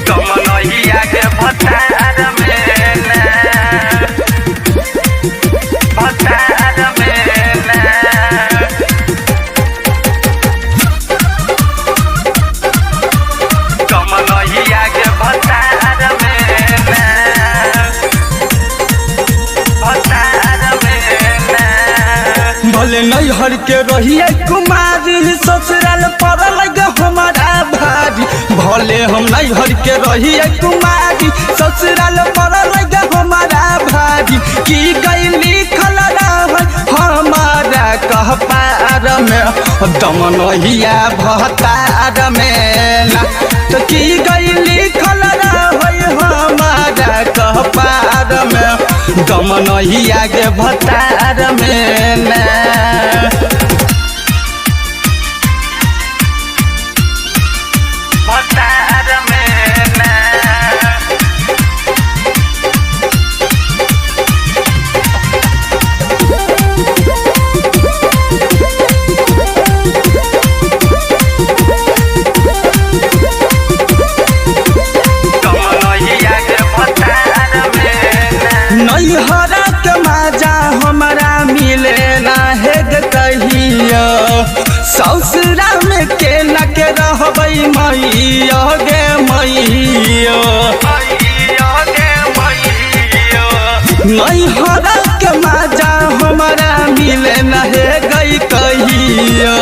कमनहिया के भतार में ना भतार में ना कमनहिया के भतार में ना भतार में ना भले नैहर के रहिए कुमारी ससुराल पड़ल हमारा भारी भले हम नैहर के रहिए कुमारी ससुराल पड़ल हमारा भारी की गईली खलरा हमारा कह पार में दमनहिया भतार में ना तो की गईली खलरा हमारा कह पार में दमनहिया के भतार में ना भतार में ना कमनहिया के भतार में ना नैहरा के मजा हमारा मिले ना है कहियो ससुरा में के न के रहबै मैया गे मैया नैहरा के मजा हमारा मिले न है गई कहियो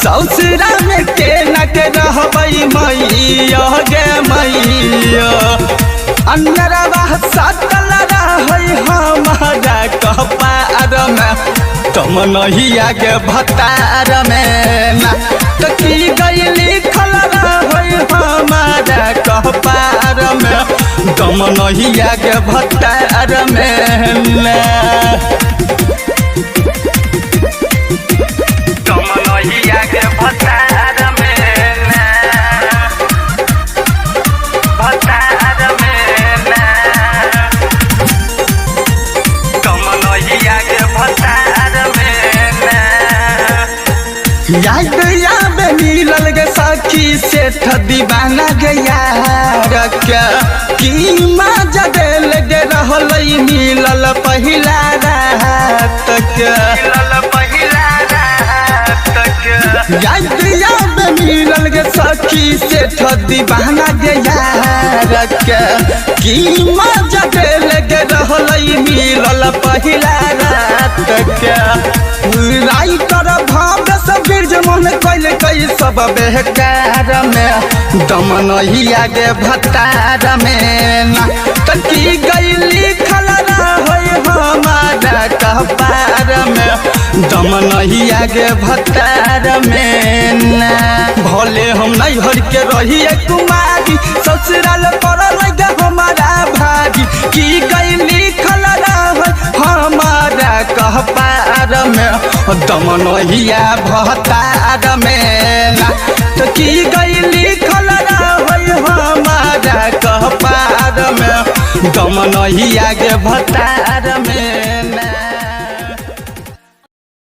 ससुरा में के न के रहबै मैया गे मैया अन्नरवा सटल रहे हमारा कह पार में कमनहिया के भतार में ना तो की गईली खलरा हमारा कह पार में कमनहिया के भतार में ना कमनहिया के भतार में ना भतार में ना कमनहिया के भतार में ना याद याद मिलल गे सखी सेठ दीवाना गे यार के की मजा देल गे रहल मिलल पहिला रात के मिलल पहिला रात के याद याद मिलल गे सखी सेठ दीवाना गे यार के की मजा देल गे रहल मिलल पहिला रात के राइटर भाव सब गिरज मन कैल कई सब बेकार में दमनहिया गे भतार में ना तो की गईली खलरा हमारा कह पार में दमनहिया गे भतार में ना भले हम नैहर के रहिए कुमारी ससुराल पड़ल हमारा भारी की गईली खलरा हमारा कह पार में दमनहिया भतार में ना तो की गईली खलरा हमारा कह पार में दमनहिया के भतार में ना।